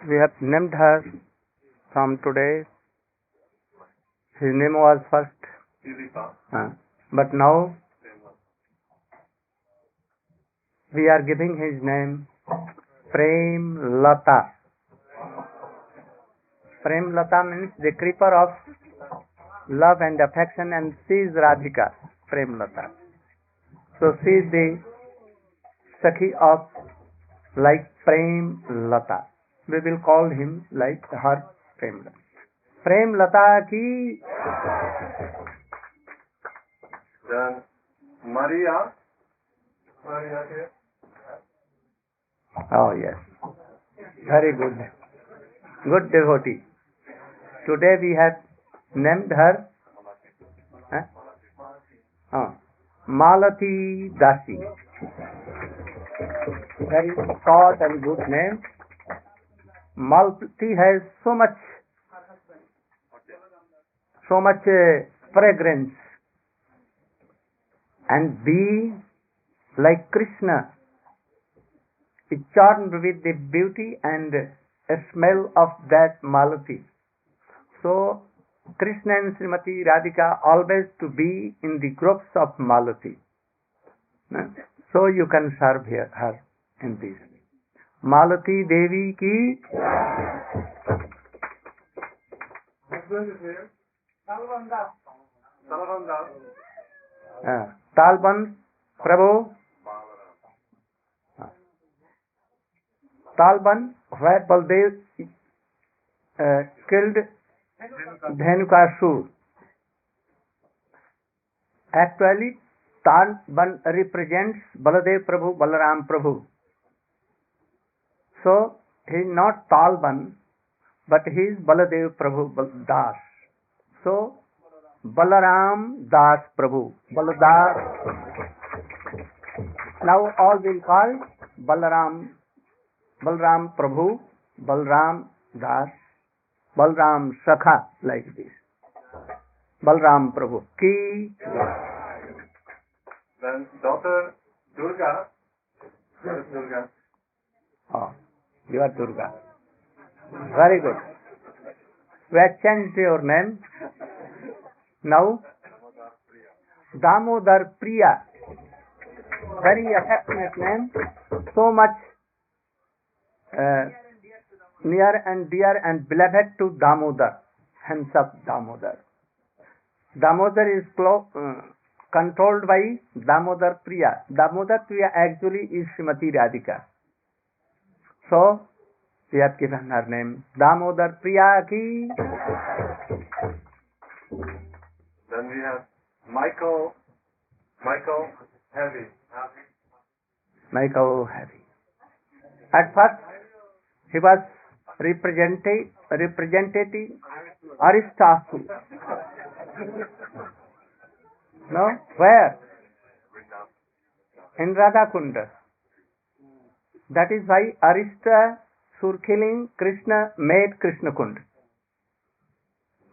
We have named her from today. His name was first, but now we are giving his name Prem Lata. Prem Lata means the creeper of love and affection, and she is Radhika, Prem Lata. So she is the Sakhi of like Prem Lata. We will call him like her Prem Lata. Prem Lata ki Then Maria. Oh yes, very good. Good devotee. Today we have named her Malati Dasi. Very short and good name. Malati has so much fragrance, and be like Krsna is charmed with the beauty and a smell of that Malati. So Krishna and Srimati Radhika always to be in the groups of Malati. So you can serve her in this. Malati Devi ki Talban Prabhu. Talban, where Baldev killed Dhenukasur. Actually, Talban represents Baladev Prabhu, Balaram Prabhu. So, he is not Talban, but he is Baladev Prabhu Das. So, Balaram Das Prabhu. Baladas. Now all will call Balaram Prabhu, Balaram Das, Balaram Sakha, like this. Balaram Prabhu. Ki. Then daughter Durga. Durga. Oh, you are Durga. Very good. We have changed your name. Now, Damodar Priya. Very affectionate name. So much near and dear and beloved to Damodar, hence of Damodar. Damodar is controlled by Damodar Priya. Damodar Priya actually is Srimati Radhika. So, we have given her name Damodar Priya ki. Then we have Michael Heavy. Michael Heavy. At first, he was representative Aristotle. No? Where? In Radhakunda. That is why Aristasur killing Krishna made Krishna Kund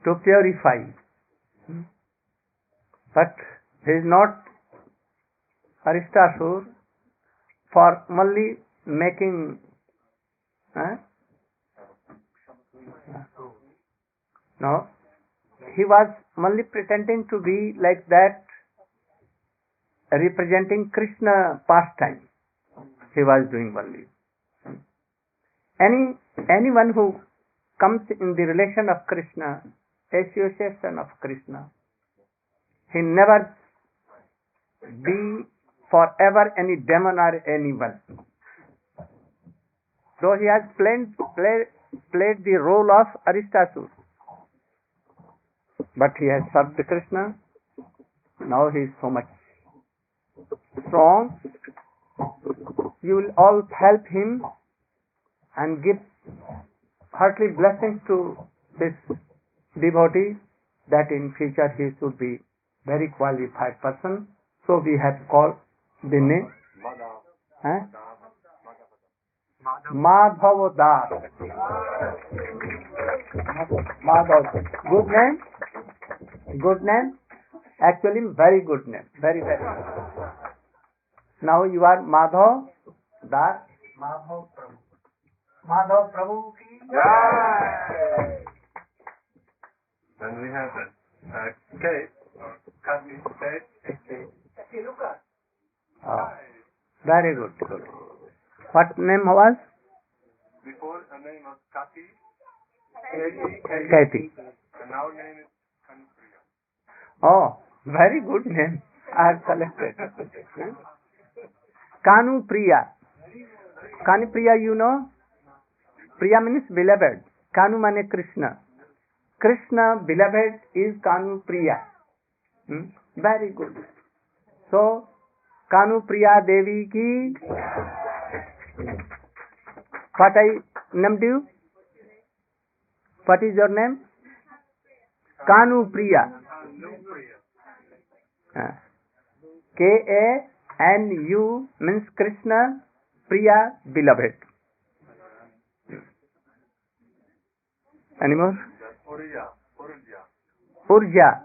to purify. But he is not Aristasur for only making no, he was only pretending to be like that, representing Krishna pastime. He was doing only. Anyone who comes in the relation of Krishna, association of Krishna, he never be forever any demon or anyone. Though he has played the role of Aristasur, but he has served Krishna. Now he is so much strong. You will all help him and give heartily blessings to this devotee, that in future he should be very qualified person. So we have called the name Madhav Das. Madhav. Good name? Good name? Actually very good name. Very, very good. Now you are Madhav Das. Madhav Prabhu. Madhav Prabhu ki Then we have Kate, or Kati Kate. Oh, very good, good. What name was? Before her name was Kati, Kathy. and now name is Kanupriya. Oh, very good name. I have selected. Kanu Priya. Kanu Priya, you know? Priya means beloved. Kanu means Krishna. Krishna beloved is Kanu Priya. Very good. So, Kanu Priya Devi ki. What I named you? What is your name? Kanu Priya. Kanu means Krishna, Priya, beloved. Any more? Urja.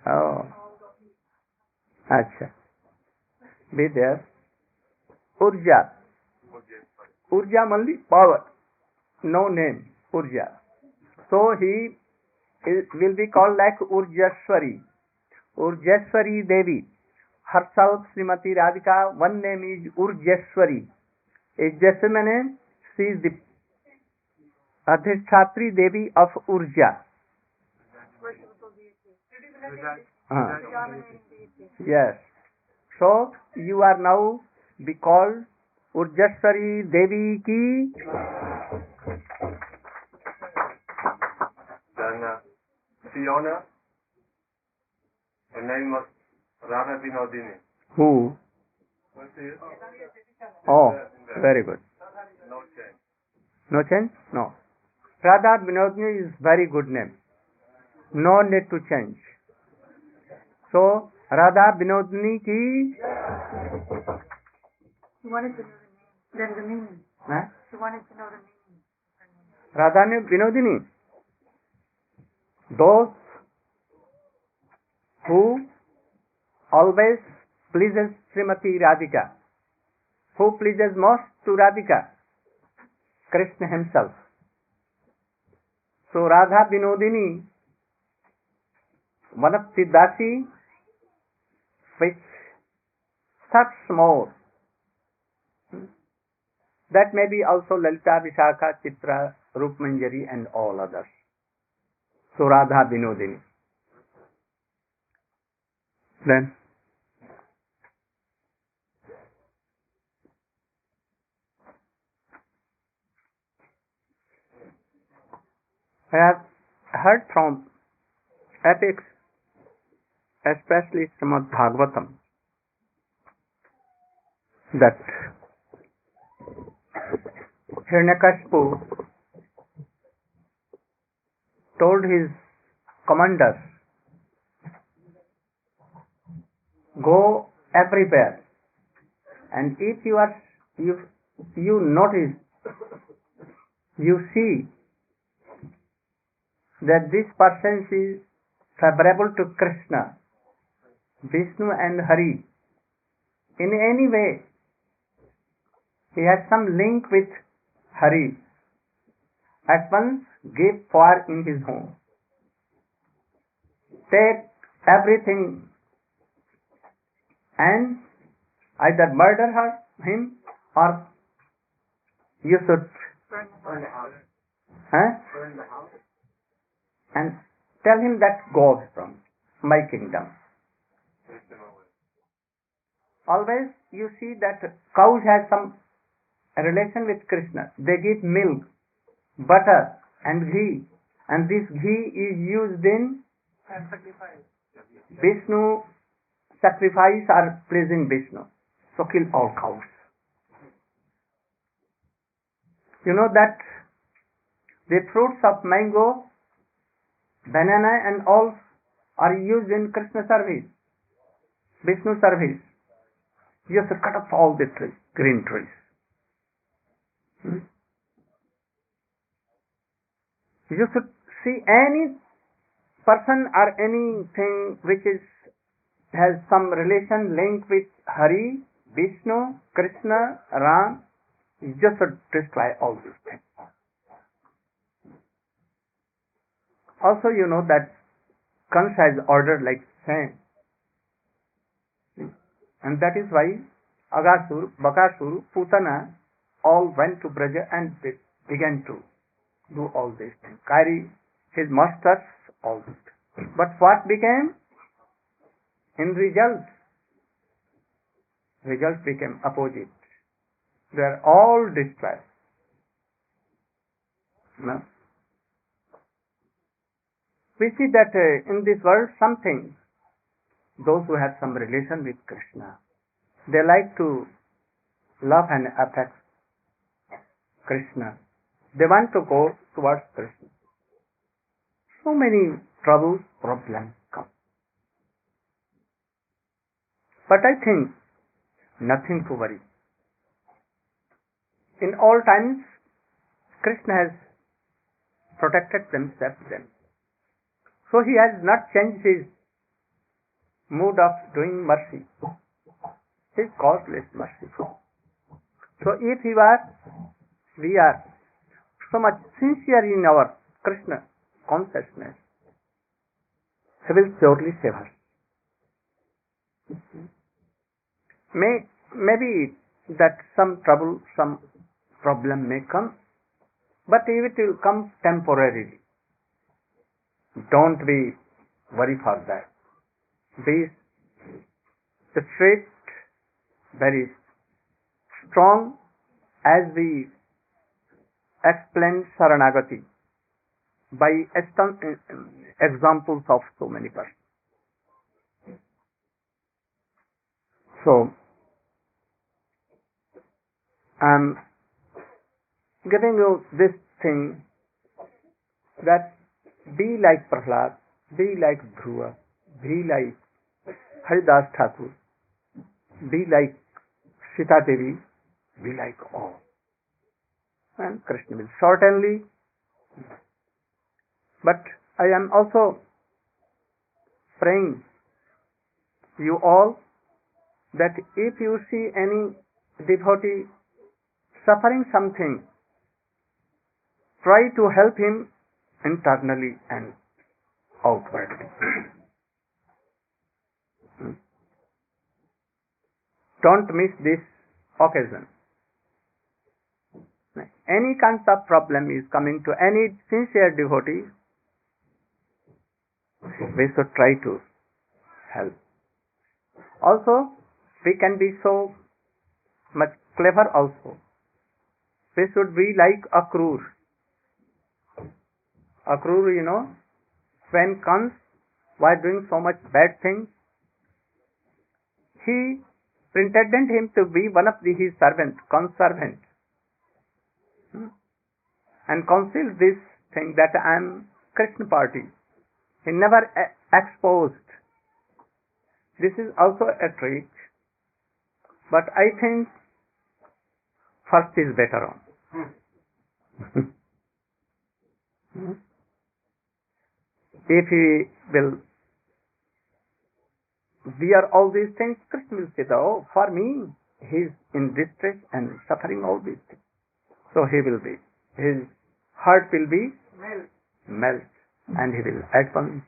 Oh. Acha. Be there. Urja. Urja only power. No name. Urja. So he will be called like Urjashwari. Urjashwari Devi. Herself Srimati Radhika, one name is Urjashwari. Urjashwari, she is the Adhisthatri Devi of Urja. Yes. So you are now be called Urjashwari Devi ki. Then Fiona, her name was Radha Vinodini. Who? Oh, very good. No change. No change? No. Radha Vinodini is very good name. No need to change. So, Radha Vinodini ki. She wanted to know the name. Then the meaning. Huh? She wanted to know the meaning. Radha Vinodini. Those who always pleases Srimati Radhika. Who pleases most to Radhika? Krishna himself. So Radha Vinodini, one of the dasi which such more. That may be also Lalita, Vishakha, Chitra, Rupmanjari and all others. So Radha Vinodini. Then I have heard from epics, especially Srimad Bhagavatam, that Hiranyakashipu told his commanders, go everywhere, and if you notice, you see that this person is favorable to Krishna, Vishnu and Hari, in any way, he has some link with Hari, at once give fire in his home. Take everything and either murder him or you should Burn the house. Burn the house. And tell him that goes from my kingdom. Always you see that cows have some relation with Krishna. They give milk, butter and ghee, and this ghee is used in Vishnu sacrifice or pleasing Vishnu. So kill all cows. You know that the fruits of mango, banana and all are used in Krishna service, Vishnu service. You have to cut off all the trees, green trees. You should see any person or anything which has some relation link with Hari, Vishnu, Krishna, Ram, He just destroy all these things. Also, you know that Kans has ordered like same. And that is why Agasur, Bakasur, Putana all went to Braja and they began to do all these things. Carry his masters, all this. But what became? In result became opposite. They are all destroyed. No? We see that in this world something, those who have some relation with Krishna, they like to love and affect Krishna. They want to go towards Krishna. So many troubles, problems come. But I think nothing to worry. In all times, Krishna has protected them, saved them. So he has not changed his mood of doing mercy. He is causeless merciful. So if we are so much sincere in our Krishna consciousness, he will surely save us. Maybe that some trouble, some problem may come, but it will come temporarily. Don't be worried for that. Be straight, very strong, as we explain Saranagati by examples of so many persons. So, I am giving you this thing that be like Prahlad, be like Dhruva, be like Haridas Thakur, be like Sita Devi, be like all. And Krishna will certainly. But I am also praying you all that if you see any devotee suffering something, try to help him internally and outwardly. Don't miss this occasion. Any kind of problem is coming to any sincere devotee, we should try to help. Also, we can be so much clever also. We should be like Akrur. Akrur, you know, when Kans was doing so much bad things, he pretended him to be one of his servants, Kans' servant, and concealed this thing that I am Krishna party. He never exposed. This is also a trick, but I think first is better on. If he will bear all these things, Krishna will say, oh, for me, he is in distress and suffering all these things. So he will be, his heart will be melt, and he will at once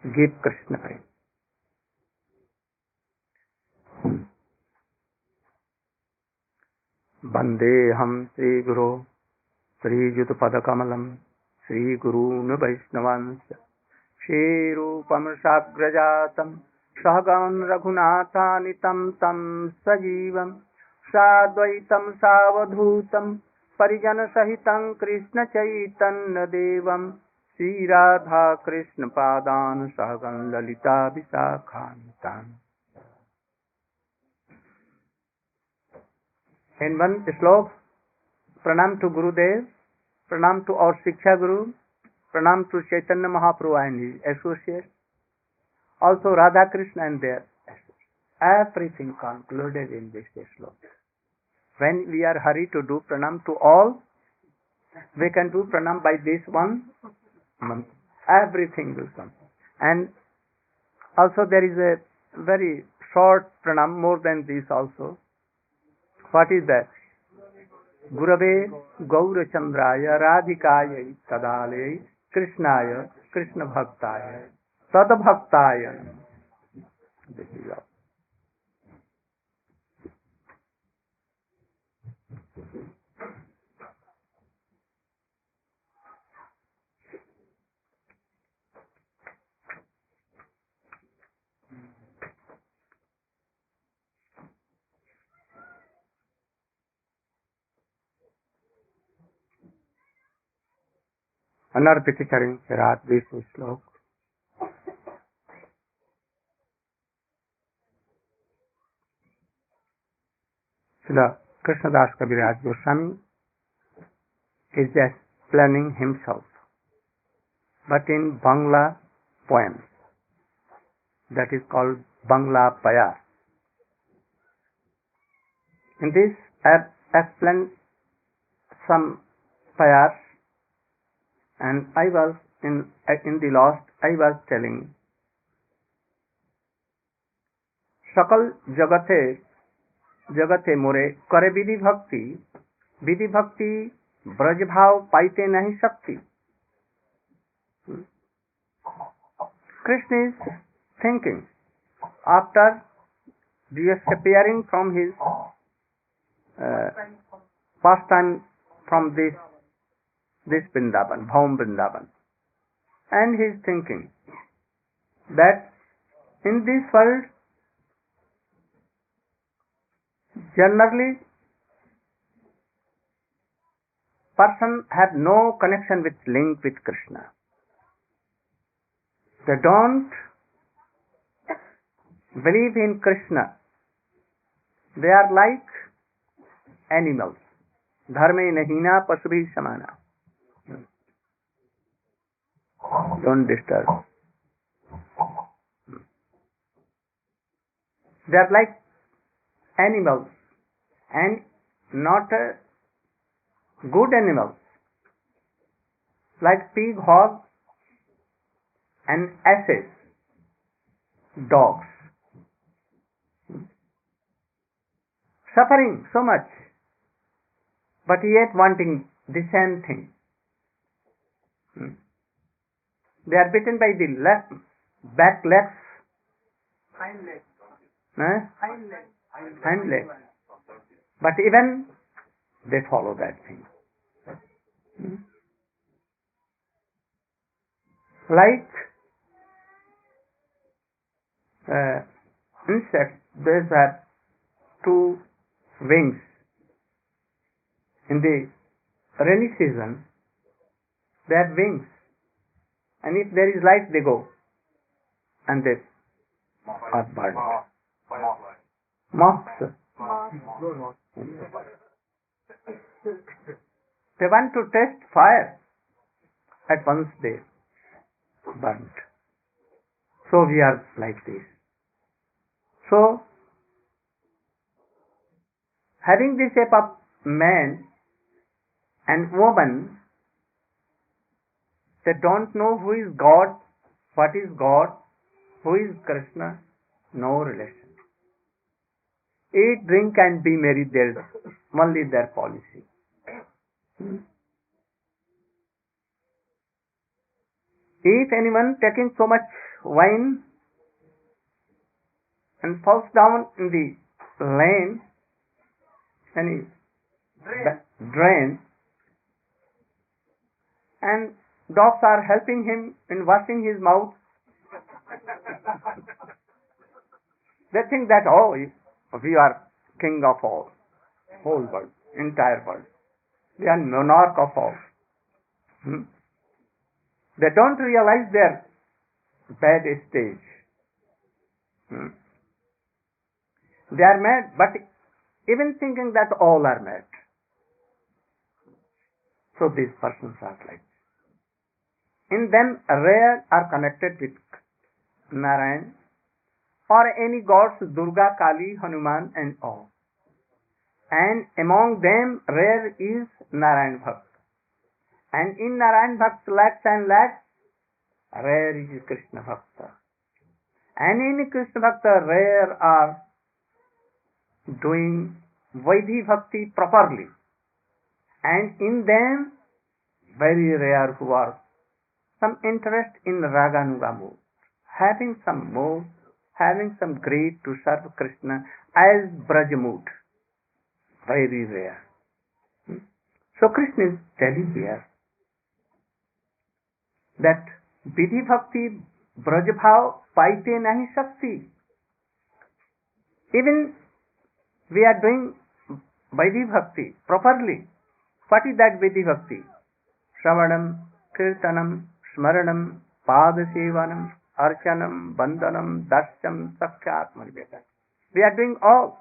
give Krishna praise. Vandeham Sri Guru Sri Yuta Padakamalam Sri Guru Vaishnavans Shri Rupam Sagrajatam Sahagan Raghunatanitam Tam Sajivam Sadvaitam Savadhutam Parijana Sahitam Krishna Chaitanya Devam Sri Radha Krishna Padan Sahagan Lalita Visakhantam. In one slok, Pranam to Gurudev, Pranam to our Shiksha Guru, Pranam to Chaitanya Mahaprabhu and his associates, also Radha Krishna and their associates. Everything concluded in this slok. When we are hurried to do Pranam to all, we can do Pranam by this one month. Everything will come. And also there is a very short Pranam, more than this also. What is that? Gurave Gaurachandraya Radhikaya Tadalaya Krishnaya Krishna Bhaktaya Tadbhaktaya. This is all. अनर्पित चरण के रात 20 श्लोक। श्री कृष्णदास कविराज Goswami is explaining himself, but in Bangla poem that is called Bangla Payar. In this I have explained some payars, and I was in the last I was telling सकल जगते मोरे करे विधि भक्ति ब्रज भाव पाइते नहीं शक्ति. Krishna is thinking after disappearing from his pastime from this Vrindavan, Bhaum Vrindavan, and he is thinking that in this world generally person have no connection with link with Krishna. They don't believe in Krishna. They are like animals. Dharme nahina pasubhi samana. Don't disturb. They are like animals, and not good animals, like pig, hog, and asses, dogs, suffering so much, but yet wanting the same thing. They are bitten by the back legs, hind legs, but even they follow that thing. Like insects, they have two wings. In the rainy season, they have wings, and if there is light, they go, and they are burned. Moths. They want to test fire. At once they burnt. So we are like this. So, having the shape of man and woman, they don't know who is God, what is God, who is Krishna, no relation. Eat, drink and be merry, there's only their policy. If anyone taking so much wine and falls down in the lane, and drain, and dogs are helping him in washing his mouth, they think that, oh, we are king of all, whole world, entire world. We are monarch of all. They don't realize their bad stage. They are mad, but even thinking that all are mad. So these persons are like. In them, rare are connected with Narayan or any gods, Durga, Kali, Hanuman and all. And among them, rare is Narayan Bhakt. And in Narayan Bhakt, lakhs and lakhs, rare is Krishna Bhakta. And in Krishna Bhakta, rare are doing Vaidhi Bhakti properly. And in them, very rare who are some interest in Raganuga mood, having some mood, having some greed to serve Krishna as Braj mood. Very rare. So Krishna is telling here that Vaidhi Bhakti Braj Bhav paite nahi shakti. Even we are doing Vaidhi Bhakti properly. What is that Vaidhi Bhakti? Shravanam, Kirtanam, Smaranam, Padasevanam, Archanam, Bandhanam, Darsham, Sakshat, Maniveta. We are doing all.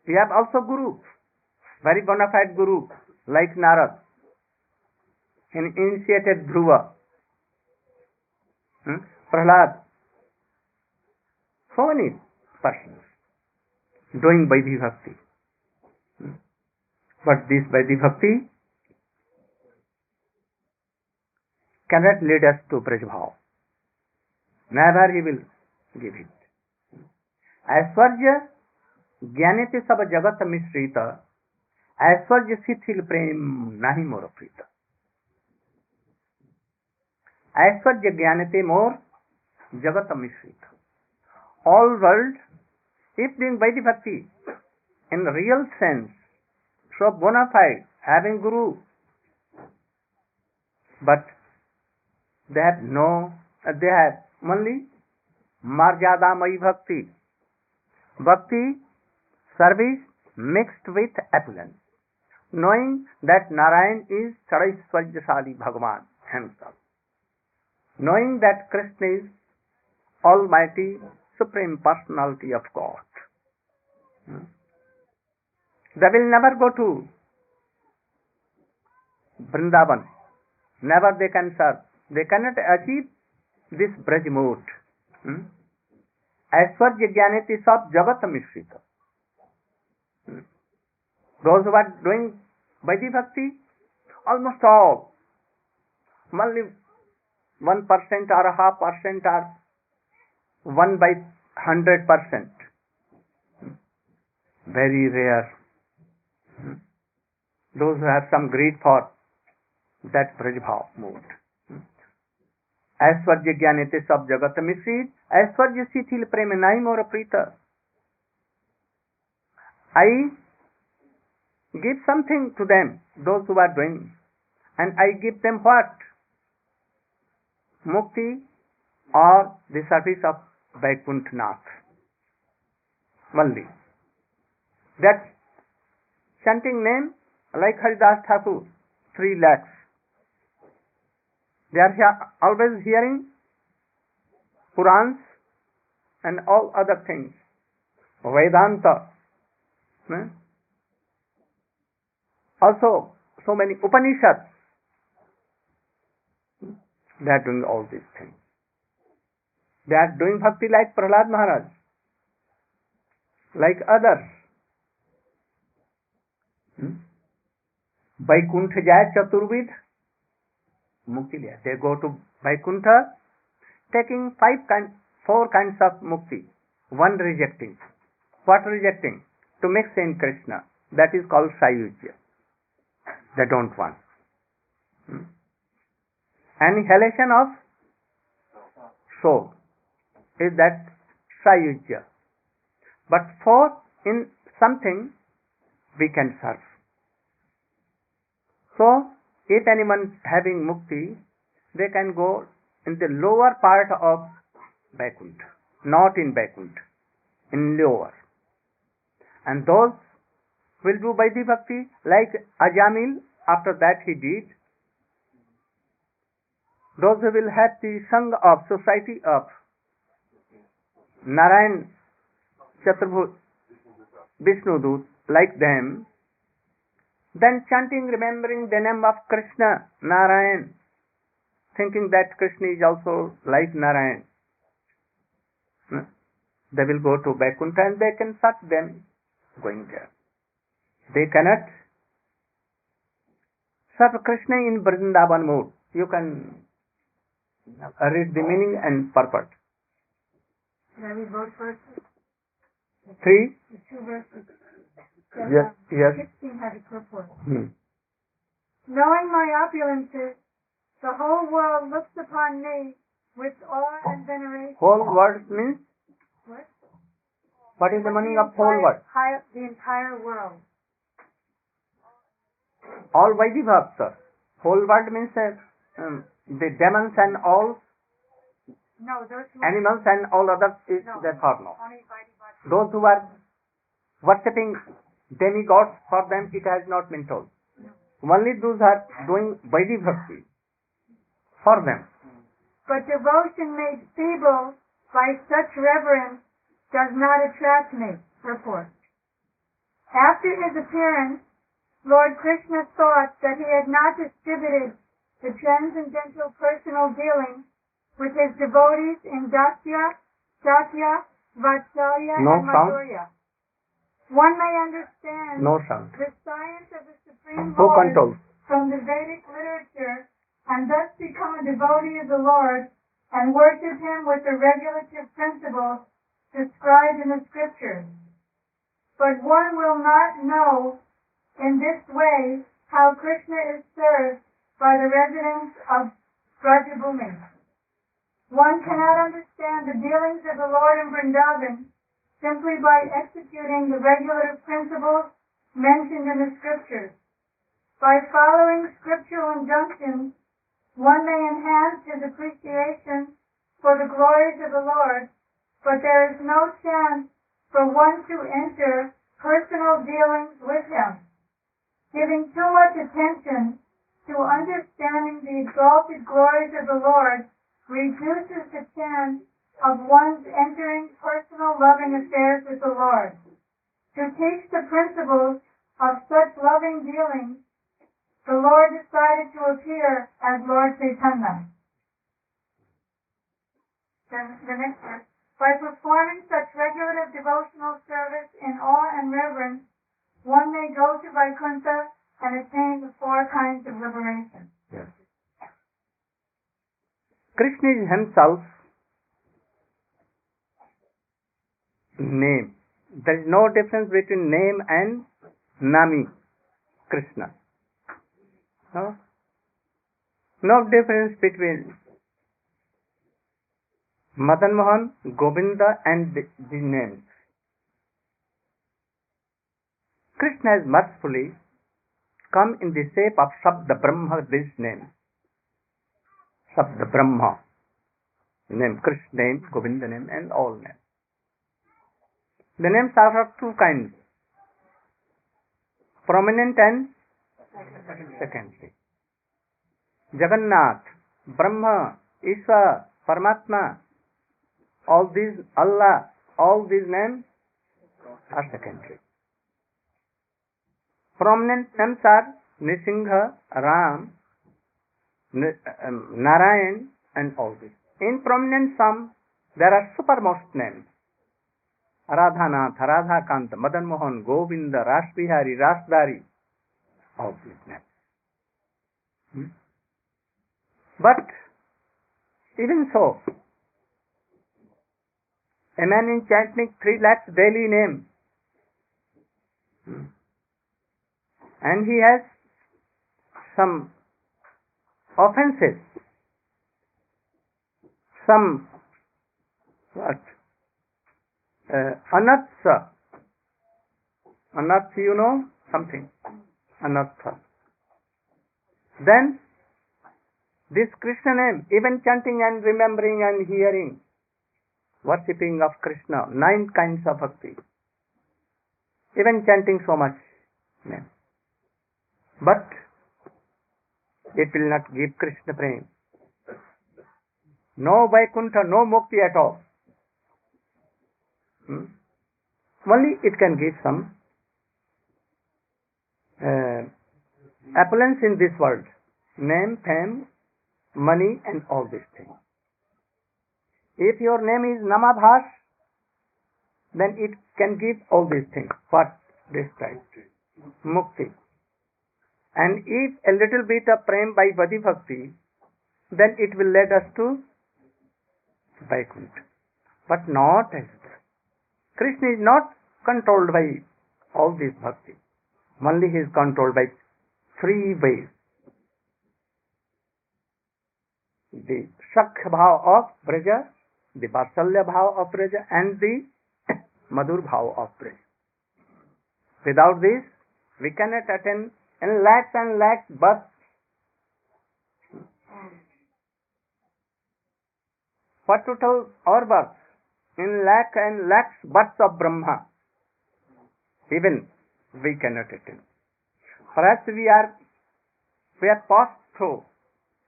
We have also Guru, very bona fide Guru, like Narad, an initiated Dhruva, Prahlad. So many persons doing Vaidhi Bhakti. But this Vaidhi Bhakti cannot lead us to Braj Bhav. Never he will give it. ऐश्वर्य ज्ञाने ते सब जगत मिश्रित, ऐश्वर्य शिथिल प्रेम नहीं मोर प्रीत. ऐश्वर्य ज्ञाने ते मोर जगत मिश्रित. All world, if doing Vaidhi Bhakti in real sense, so bona fide, having Guru, but they have only Marjadamayi Bhakti. Bhakti, service mixed with opulence, knowing that Narayan is Chadaishwaryasali Bhagavan himself, knowing that Krishna is Almighty Supreme Personality of God. They will never go to Vrindavan. Never they can serve. They cannot achieve this Braj mood. ऐश्वर्य ज्ञानेति सब जगत मिश्रित. Those who are doing Vaidhi Bhakti, almost all, only 1% or 0.5% or 1/100%. Very rare. Those who have some greed for that Braj Bhav mood. ऐश्वर्य ज्ञानेते सब जगत मिश्रित, ऐश्वर्य शिथिल प्रेम नहीं मोर प्रीत. I give something to them, those who are doing, and I give them what? Mukti or the service of Vaikuntanath. Only. That chanting name, like Haridas Thakur, 3 lakhs. They are always hearing Purans and all other things. Vedanta. Also, so many Upanishads. They are doing all these things. They are doing bhakti like Prahlad Maharaj, like others. Vaikuntha Jaya Chaturvid Mukti liya. They go to Vaikuntha taking 4 kinds of mukti. One rejecting. What rejecting? To mix in Krishna. That is called Sayujya. They don't want. Annihilation of soul is that Sayujya. But for in something we can serve. So, if anyone having mukti, they can go in the lower part of Vaikuntha, not in Vaikuntha, in lower. And those will do Vaidhi Bhakti like Ajamil, after that he did. Those who will have the Sangha of society of Narayan Chaturbhut, Vishnudut, like them, then chanting, remembering the name of Krishna, Narayan, thinking that Krishna is also like Narayan. They will go to Vaikuntha and they can search them going there. They cannot serve Krishna in Vrindavan mood. You can read the meaning and purport. Can we vote first? 3. The 2 verses. Yes. 16 has a purport. Knowing my opulences, the whole world looks upon me with awe and veneration. Whole world means? What? What is the meaning of whole world? The entire world. All Vaidhi Bhakti. Whole world means the demons and all No, those who animals and all others is No. that or no? only Vaidhi Bhakti. Those who are worshipping demigods, for them it has not been told. Only those who are doing Vaidhi Bhakti, for them. But devotion made feeble by such reverence does not attract me. Report. After his appearance, Lord Krishna thought that he had not distributed the transcendental personal dealings with his devotees in Dasya, Satya, Vatsalya, No and sound. Madhurya. One may understand No sound. the science of the Supreme Who Lord controls? from the Vedic literature and thus become a devotee of the Lord and worship him with the regulative principles described in the scriptures. But one will not know in this way how Krishna is served by the residents of Brajabhumi. One cannot understand the dealings of the Lord in Vrindavan simply by executing the regulative principles mentioned in the scriptures. By following scriptural injunctions, one may enhance his appreciation for the glories of the Lord, but there is no chance for one to enter personal dealings with him. Giving too much attention to understanding the exalted glories of the Lord reduces the chance of one's entering personal loving affairs with the Lord. To teach the principles of such loving dealings, the Lord decided to appear as Lord Chaitanya. The next verse. By performing such regulative devotional service in awe and reverence, one may go to Vaikuntha and attain the 4 kinds of liberation. Yes. Krishna is himself name. There is no difference between name and Nami. Krishna. No? No difference between Madan Mohan, Govinda and the names. Krishna has mercifully come in the shape of Shabda Brahma, this name. Shabda Brahma. Name, Krishna name, Govinda name and all names. The names are of 2 kinds. Prominent and secondary. Jagannath, Brahma, Ishwar, Paramatma, all these, Allah, all these names are secondary. Prominent names are Nisingha, Ram, Narayan and all these. In prominent sum, there are supermost names. Radhanath, Radhakant, Madan Mohan, Govinda, Rasbihari, Rasdari, all these names. But even so, a man in chanting 3 lakhs daily name, and he has some offenses, some anartha. Anartha, you know something? Anartha. Then this Krishna name, even chanting and remembering and hearing, worshipping of Krishna, 9 kinds of bhakti, even chanting so much name. But it will not give Krishna prem. No Vaikuntha, no Mukti at all. Only it can give some opulence in this world. Name, fame, money and all these things. If your name is Namabhas, then it can give all these things. What? This type. Mukti. And if a little bit of prem by Vaidhi Bhakti, then it will lead us to Vaikuntha. But not as that. Krishna is not controlled by all these bhakti. Only he is controlled by 3 ways. the Shakha bhav of Braja, the Vatsalya bhav of Braja, and the Madhur bhav of Braja. Without this, we cannot attain and lakhs births. What to tell our births? In lakhs and lakhs births of Brahma. Even we cannot attain. Perhaps we are passed through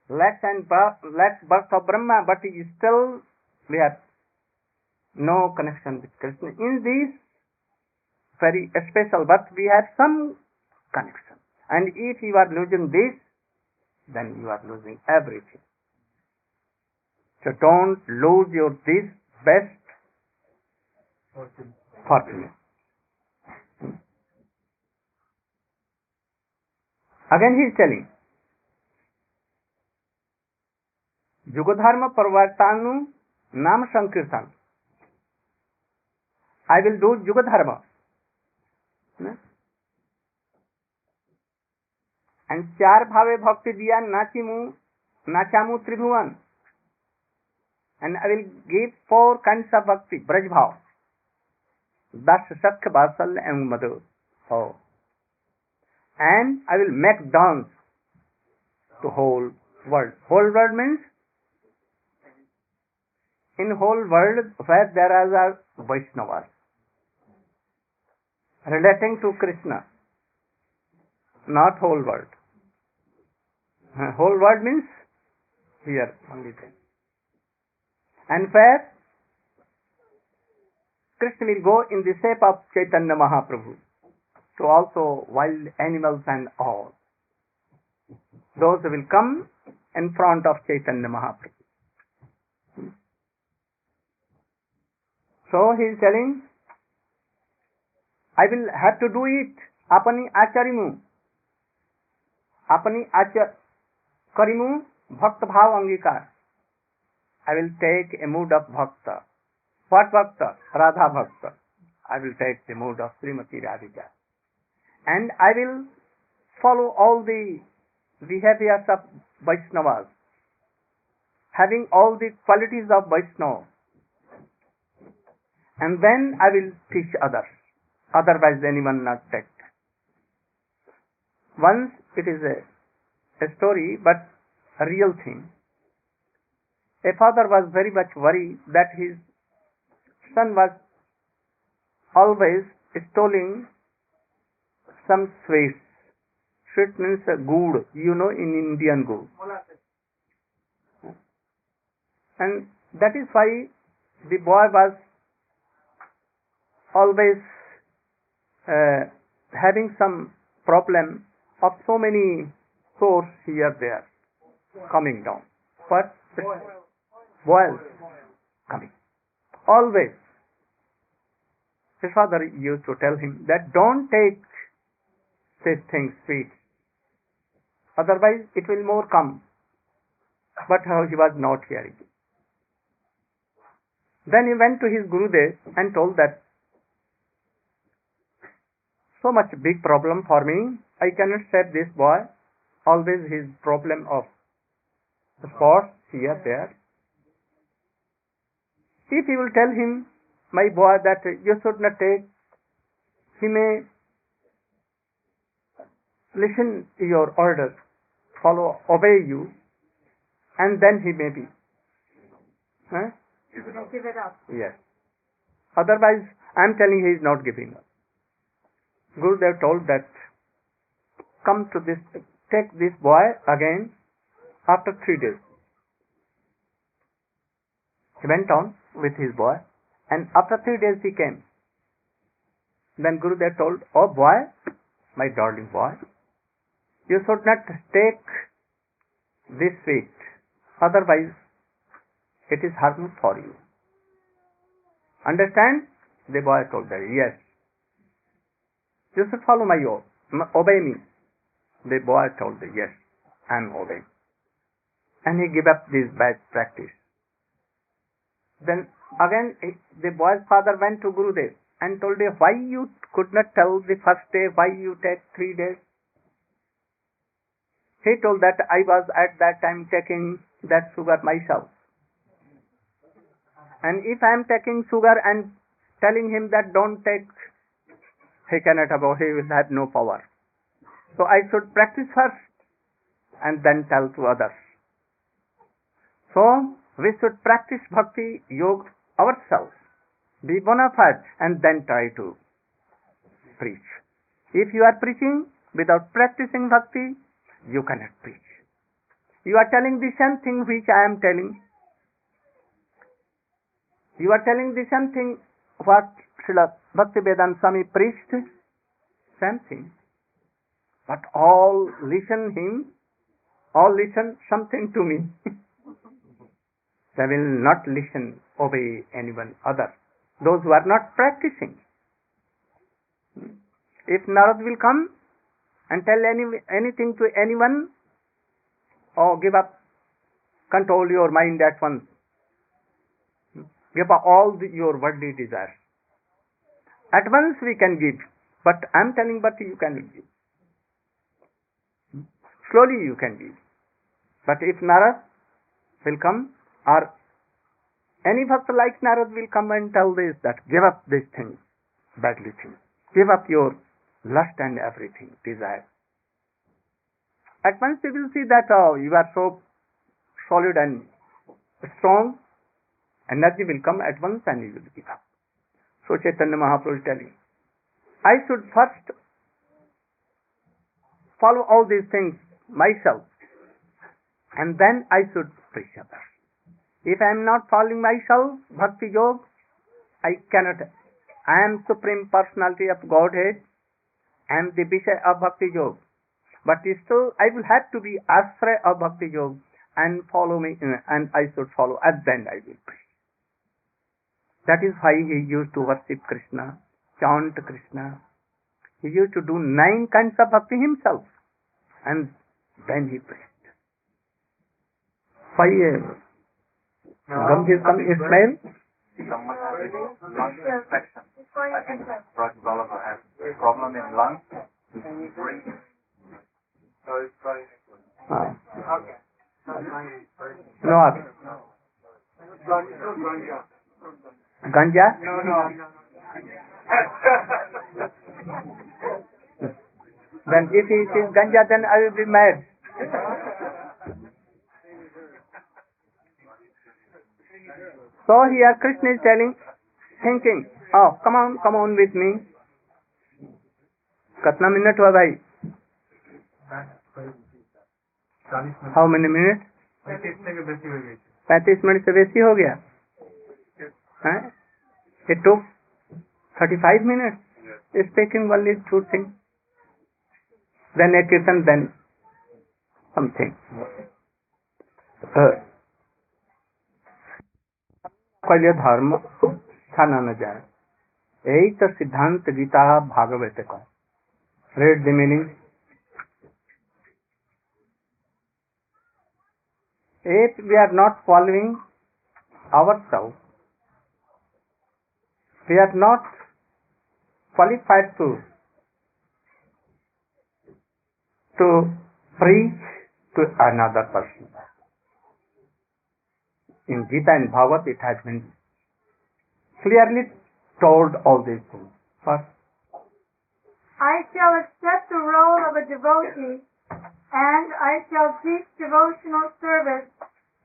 lakhs births of Brahma, but still we have no connection with Krishna. In these very special birth, we have some connection. And if you are losing this, then you are losing everything. So don't lose this best fortune. Again he is telling, Jugadharma Parvartanu Nam Sankirtan. I will do Jugadharma. And चार भावे भक्ति दिया नाचामु त्रिभुवन. And I will give 4 kinds of bhakti, Braj bhav, Das, Sakha, Vatsalya and Madhur. Oh. And I will make dance to whole world. Whole world means in whole world where there are Vaishnavas relating to Krishna, not whole world. Whole world means here only then. And where Krishna will go in the shape of Chaitanya Mahaprabhu, so also wild animals and all, those will come in front of Chaitanya Mahaprabhu. So he is telling, I will have to do it. Apani acharimu. Apani acharimu bhakta bhav angikar. I will take a mood of bhakta. What bhakta? Radha bhakta. I will take the mood of Srimati Radhika. And I will follow all the behaviors of Vaishnavas, having all the qualities of Vaishnava. And then I will teach others. Otherwise anyone not take. Once it is a story, but a real thing. A father was very much worried that his son was always stealing some sweets. Sweet means good, in Indian good. And that is why the boy was always having some problem of so many sores here, there, coming down. But boils coming. Always. His father used to tell him that don't take these things sweet. Otherwise it will more come. But he was not hearing. Then he went to his Gurudev and told that so much big problem for me. I cannot save this boy. Always his problem of spots here, there. If you will tell him, my boy, that you should not take, he may listen to your orders, obey you, and then he may be. Give it up. Yes. Otherwise, I am telling he is not giving up. Gurudev told that, come to this, take this boy again after 3 days. He went on with his boy, and after 3 days he came. Then Gurudev told, oh boy, my darling boy, you should not take this sweet, otherwise it is harmful for you. Understand? The boy told that, yes. You should follow my order, obey me. The boy told that, yes, I am obeying. And he gave up this bad practice. Then again the boy's father went to Gurudev and told him, why you could not tell the first day, why you take 3 days? He told that I was at that time taking that sugar myself. And if I am taking sugar and telling him that don't take, he cannot above, he will have no power. So I should practice first and then tell to others. So we should practice bhakti yoga ourselves, be bona fide, and then try to preach. If you are preaching without practicing bhakti, you cannot preach. You are telling the same thing which I am telling. You are telling the same thing what Srila Bhaktivedanta Swami preached, same thing. But all listen him, all listen something to me. They will not listen, obey anyone other. Those who are not practicing. If Narad will come and tell anything to anyone, or give up, control your mind at once. Give up all your worldly desires. At once we can give, but I am telling, but you can give. Slowly you can give. But if Narad will come, or any bhakta like Narad will come and tell this, that give up these things, badly things. Give up your lust and everything, desire. At once you will see that you are so solid and strong, energy will come at once and you will give up. So Chaitanya Mahaprabhu is telling, I should first follow all these things myself, and then I should preach others. If I am not following myself, Bhakti Yoga, I cannot. I am Supreme Personality of Godhead, I am the Vishaya of Bhakti Yoga. But still, I will have to be Ashraya of Bhakti Yoga and follow me, and I should follow, and then I will preach. That is why he used to worship Krishna, chant Krishna. He used to do 9 kinds of bhakti himself, and then he preached. Why Gambhir Ismail? Someone has a lung infection. I think Murwillumbah has a problem in lungs. So it's trying. No. Ganja? No. Then if he is ganja, then I will be mad. So here Krishna is telling, thinking, oh, come on with me. Katna minute hua bhai? How many minutes? 35 minutes से बेसी हो गया. It took 35 minutes speaking only 2 things. Then a kirtan, then something. पहले धर्म छाना न जाए. यही तो सिद्धांत गीता भागवत का. Read the meaning. If we are not following ourselves, we are not qualified to preach to another person. In Gita and Bhagavad it has been clearly told all these things. First, I shall accept the role of a devotee, and I shall teach devotional service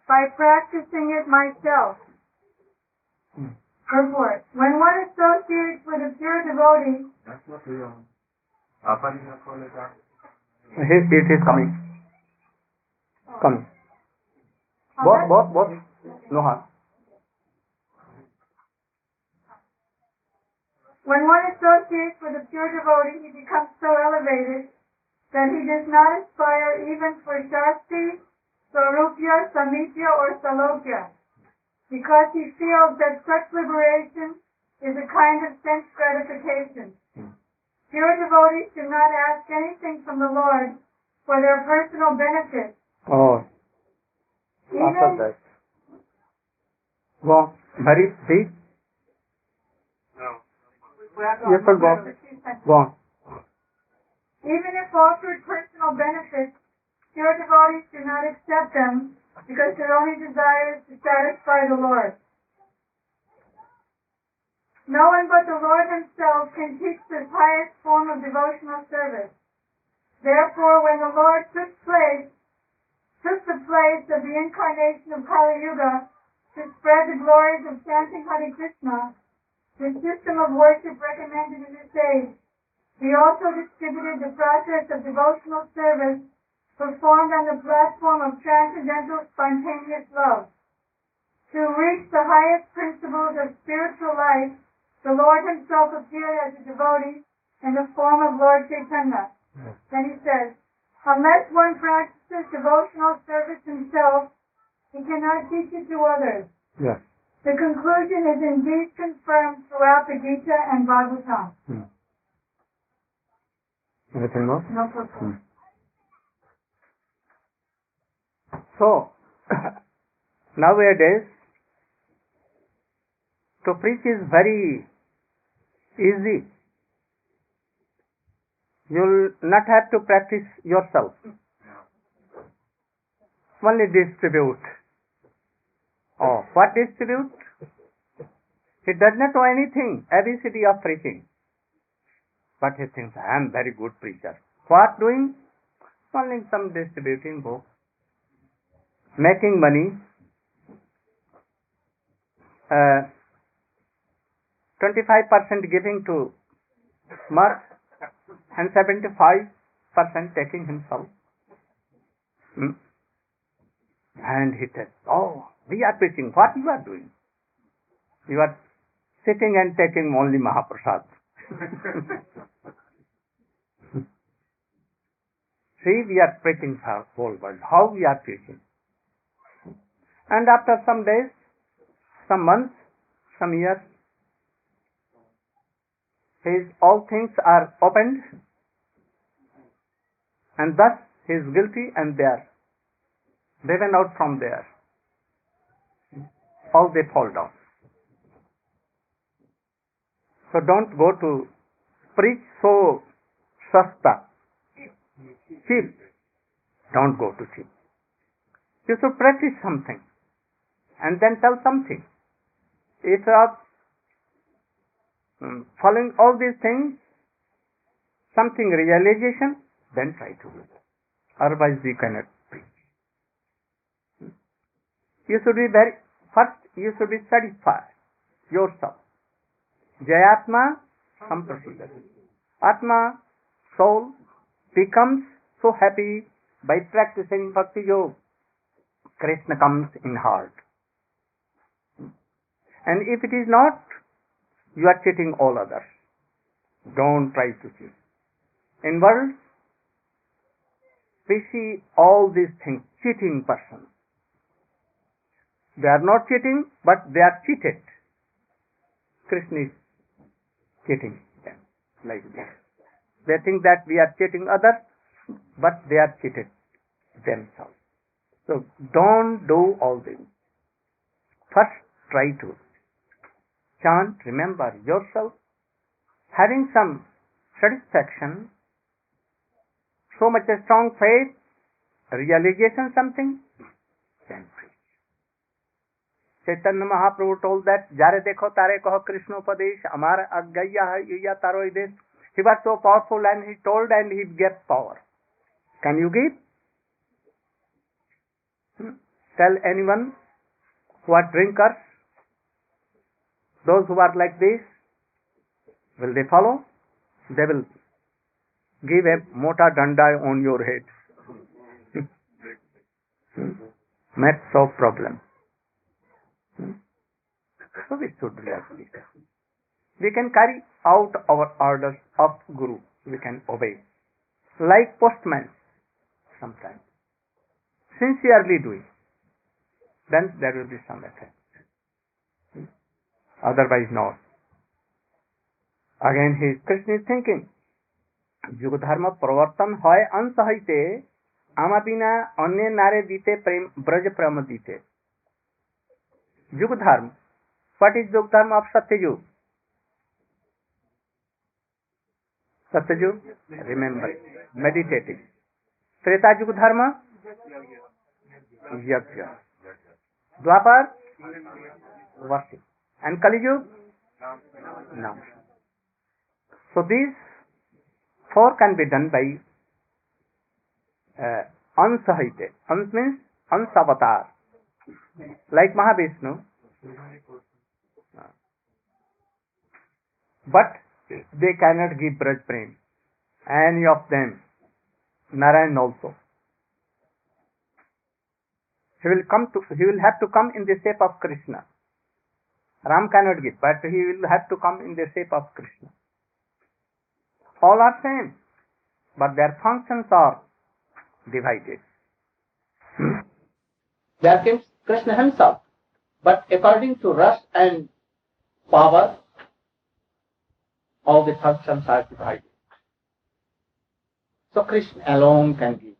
by practicing it myself. Purport. When one associates with a pure devotee, it is coming. Coming. Both. No harm. When one associates with a pure devotee, he becomes so elevated that he does not aspire even for Shasti, Sarupya, Samipya, or Salokya, because he feels that such liberation is a kind of sense gratification. Pure devotees do not ask anything from the Lord for their personal benefit. Oh, after that. Go, very deep. No. Yes, sir, go on. Even if offered personal benefits, pure devotees do not accept them because because their only desire is to satisfy the Lord. No one but the Lord himself can teach this highest form of devotional service. Therefore, when the Lord took the place of the incarnation of Kali Yuga to spread the glories of chanting Hare Krishna, the system of worship recommended in this age, he also distributed the process of devotional service performed on the platform of transcendental spontaneous love. To reach the highest principles of spiritual life, the Lord himself appeared as a devotee in the form of Lord Chaitanya. Then he says, unless one practices devotional service himself, he cannot teach it to others. Yes. The conclusion is indeed confirmed throughout the Gita and Bhagavatam. Anything more? No problem. So, nowadays, to preach is very easy. You'll not have to practice yourself. Only distribute. Oh, what distribute? He does not know anything, ABCD of preaching. But he thinks, I am very good preacher. What doing? Only some distributing books. Making money. 25% giving to mirth and 75% taking himself. And he says, oh, we are preaching. What you are doing? You are sitting and taking only Mahaprasad. See, we are preaching for the whole world. How we are preaching? And after some days, some months, some years, all things are opened, and thus he is guilty, and they are driven out from there. All they fall down. So don't go to preach so sasta, cheap. Don't go to cheap. You should practice something and then tell something. If you are following all these things, something realization, then try to do it. Otherwise we cannot preach. You should be first you should be satisfied yourself. Jayatma samprasiddhati. Atma, soul, becomes so happy by practicing bhakti yoga. Krsna comes in heart. And if it is not, you are cheating all others. Don't try to cheat. In world, we see all these things, cheating persons. They are not cheating, but they are cheated. Krishna is cheating them like this. They think that we are cheating others, but they are cheated themselves. So don't do all this. First try to chant, remember yourself, having some satisfaction, so much a strong faith, realization something, then preach. Chaitanya Mahaprabhu told that, Jare dekho tare kaho Krishna upadesh, amara aggaya hai taro ides. He was so powerful and he told and he gave power. Can you give? Tell anyone who are drinkers, those who are like this, will they follow? They will give a mota danda on your head. That's so problem. So we should react. We can carry out our orders of Guru. We can obey. Like postman sometimes. Sincerely do it. Then there will be some effect. Otherwise not. Again Krishna is thinking, Yuga dharma pravartan hoy ansahite amabina anye nare dite prem braj prama dite. Yuga dharma. What is Yuga dharma of Satyayug? Satyayug? Remember. Meditating. Treta Yuga dharma? Yajna. Dwapar, worship. And Kali Yuga, Nam. So these four can be done by Ansahite. Ans means Ans avatar. Like Mahavishnu. But they cannot give Braj Prem. Any of them. Narayan also. He will have to come in the shape of Krishna. Ram cannot give, but he will have to come in the shape of Krishna. All are same, but their functions are divided. There comes Krishna himself, but according to rasa and power, all the functions are divided. So Krishna alone can give.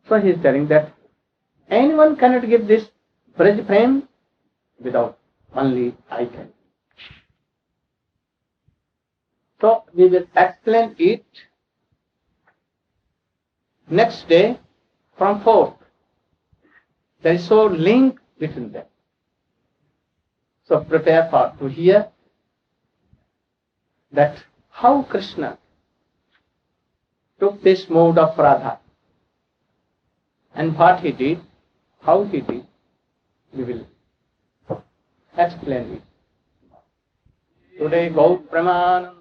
So he is telling that anyone cannot give this Braj Prem without only I can. So we will explain it next day from 4th. There is no link between them. So prepare to hear that how Krishna took this mode of Radha and what he did, how he did, we will explain it. Today, Gaur Pramanam.